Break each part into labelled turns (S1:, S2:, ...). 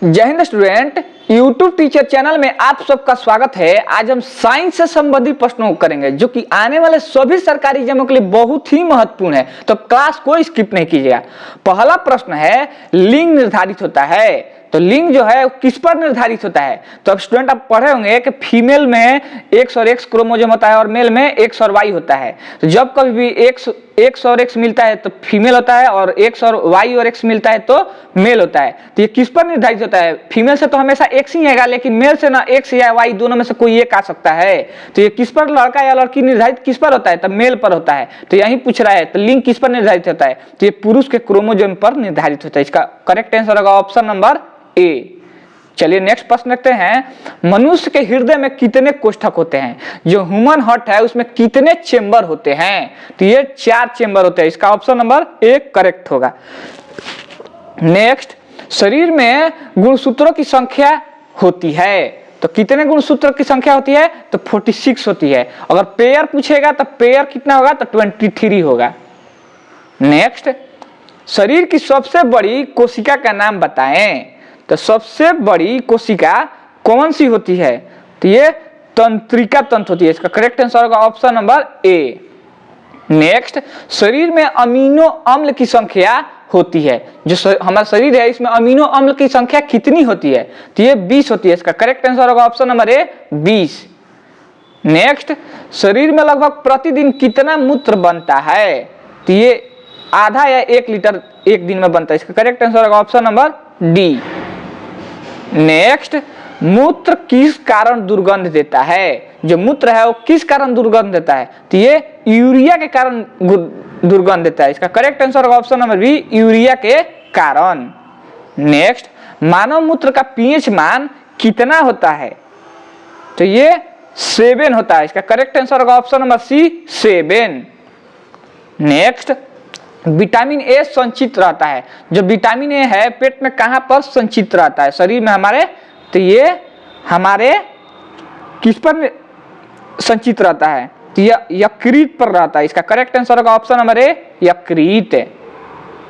S1: जय Hind student, YouTube teacher channel में आप सबका स्वागत है। आज हम साइंस से संबंधित प्रश्नों को करेंगे जो कि आने वाले सभी सरकारी एग्जामों के लिए बहुत ही महत्वपूर्ण है, तो क्लास को स्किप नहीं कीजिएगा। पहला प्रश्न है, लिंग निर्धारित होता है तो लिंग जो है किस पर निर्धारित होता है? तो अब स्टूडेंट आप पढ़े होंगे कि फीमेल में एक्स और एक्स क्रोमोसोम होता है और मेल में एक्स और वाई होता है। तो जब कभी भी एक्स और एक्स मिलता है तो फीमेल होता है और एक्स और वाई और एक्स मिलता है तो मेल होता है। तो ये किस पर निर्धारित होता है? फीमेल से तो हमेशा एक्स ही आएगा, लेकिन मेल से ना एक्स या वाई दोनों में से कोई एक आ सकता है। तो ये किस पर, लड़का या लड़की निर्धारित किस पर होता है? तो मेल पर होता है। तो यही पूछ रहा है, तो लिंग किस पर निर्धारित होता है? तो ये पुरुष के क्रोमोसोम पर निर्धारित होता है। इसका करेक्ट आंसर होगा ऑप्शन नंबर ए। चलिए नेक्स्ट प्रश्न देखते हैं। मनुष्य के हृदय में कितने कोष्ठक होते हैं? जो ह्यूमन हार्ट है उसमें कितने चेंबर होते हैं? तो ये 4 चेंबर होते हैं। इसका ऑप्शन नंबर ए करेक्ट होगा। नेक्स्ट, शरीर में गुणसूत्रों की संख्या होती है तो कितने गुणसूत्रों की संख्या होती है? तो 46 होती है। अगर पेयर पूछेगा तो पेयर कितना होगा? तो 23 होगा। नेक्स्ट, शरीर की सबसे बड़ी कोशिका का नाम बताएं। तो सबसे बड़ी कोशिका कौन सी होती है? तो ये तंत्रिका तंत्र होती है। इसका करेक्ट आंसर होगा ऑप्शन नंबर ए। नेक्स्ट, शरीर में अमीनो अम्ल की संख्या होती है। जो हमारा शरीर है इसमें अमीनो अम्ल की संख्या कितनी होती है? तो ये 20 होती है। इसका करेक्ट आंसर होगा ऑप्शन नंबर ए 20। नेक्स्ट, शरीर में लगभग प्रतिदिन कितना मूत्र बनता है? तो ये आधा या 1 लीटर एक दिन में बनता है। इसका करेक्ट आंसर होगा ऑप्शन नंबर डी। नेक्स्ट, मूत्र किस कारण दुर्गंध देता है? जो मूत्र है वो किस कारण दुर्गंध देता है? तो ये यूरिया के कारण दुर्गंध देता है। इसका करेक्ट आंसर होगा ऑप्शन नंबर बी, यूरिया के कारण। नेक्स्ट, मानव मूत्र का पीएच मान कितना होता है? तो ये 7 होता है। इसका करेक्ट आंसर होगा option number C 7। Next, vitamin A संचित रहता है। जो विटामिन ए है पेट में कहां पर संचित रहता है? शरीर में हमारे। तो ये हमारे किस पर संचित रहता है? तो यह यकृत पर रहता है। इसका करेक्ट आंसर होगा ऑप्शन नंबर ए यकृत।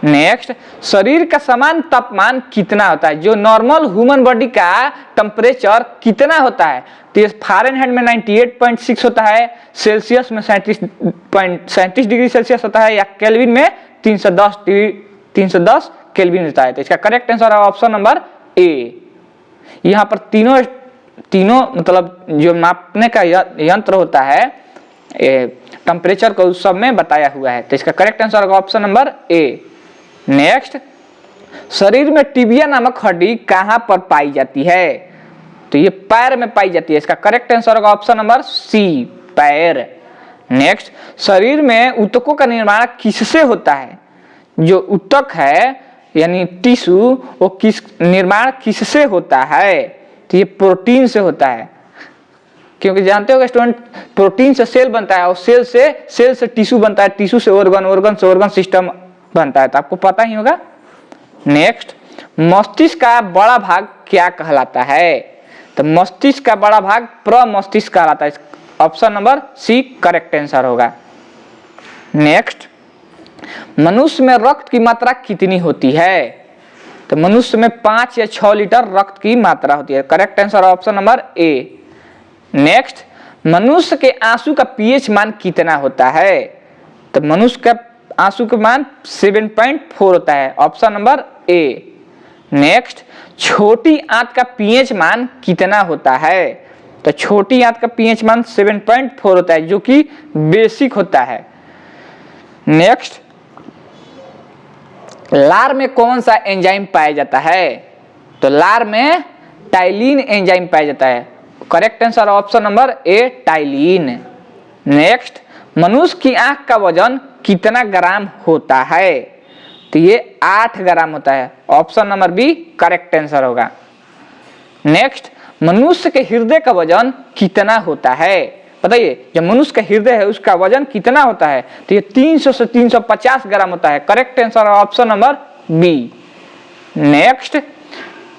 S1: नेक्स्ट, शरीर का समान तापमान कितना होता है? जो नॉर्मल ह्यूमन बॉडी का टेम्परेचर कितना होता है? तो फारेनहाइट में 98.6 होता है, सेल्सियस में 37 डिग्री सेल्सियस होता है, या केल्विन में 310 केल्विन होता है। तो इसका करेक्ट आंसर है ऑप्शन नंबर ए। यहाँ पर तीनों मतलब जो मापने का यंत्र होता है टेम्परेचर को उस सब में बताया हुआ है। तो इसका करेक्ट आंसर होगा ऑप्शन नंबर ए। नेक्स्ट, शरीर में टिबिया नामक हड्डी कहां पर पाई जाती है? तो ये पैर में पाई जाती है। इसका करेक्ट आंसर होगा ऑप्शन नंबर सी, पैर। नेक्स्ट, शरीर में ऊतकों का निर्माण किससे होता है? जो ऊतक है यानी टिश्यू, वो निर्माण किससे होता है? तो ये प्रोटीन से होता है। क्योंकि जानते हो स्टूडेंट, प्रोटीन से सेल बनता है और सेल से टिश्यू बनता है, टिश्यू से ऑर्गन से ऑर्गन सिस्टम बनता है। तो आपको पता ही होगा। नेक्स्ट, मस्तिष्क का बड़ा भाग क्या कहलाता है? तो मस्तिष्क का बड़ा भाग प्रमस्तिष्क कहलाता है। Option number C correct answer होगा। नेक्स्ट, मनुष्य में रक्त की मात्रा कितनी होती है? तो मनुष्य में 5 या 6 लीटर रक्त की मात्रा होती है। Correct answer option number A. Next, मनुष्य के आंसू का पीएच मान कितना होता है? तो मनुष्य का आंसू का मान 7.4 होता है। Option number A. नेक्स्ट, छोटी आंत का पीएच मान कितना होता है? तो छोटी आंत का पीएच मान 7.4 होता है, जो कि बेसिक होता है। नेक्स्ट, लार में कौन सा एंजाइम पाया जाता है? तो लार में टाइलिन एंजाइम पाया जाता है। Correct answer option number A, ptyalin. Next, मनुष्य की आंख का वजन कितना ग्राम होता है? तो ये 8 ग्राम होता है। Option number B correct answer होगा। नेक्स्ट, मनुष्य के हृदय का वजन कितना होता है? बताइए, जब मनुष्य का हृदय है उसका वजन कितना होता है? तो ये 300 से 350 ग्राम होता है। Correct answer option number B. Next,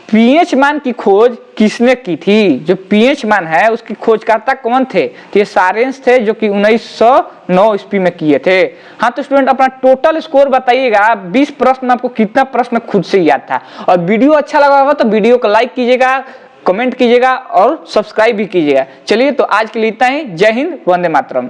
S1: PH मान की खोज किसने की थी? जो पीएच मान है उसकी खोजकर्ता कौन थे? तो ये सारेंस थे जो कि 1909 ईस्वी में किए थे। हाँ तो स्टूडेंट अपना टोटल स्कोर बताइएगा, 20 प्रश्न आपको कितना प्रश्न खुद से याद था। और वीडियो अच्छा लगा होगा तो वीडियो को लाइक कीजिएगा, कमेंट कीजिएगा और सब्सक्राइब भी कीजिएगा। चलिए तो आज के लिए इतना ही। जय हिंद, वंदे मातरम।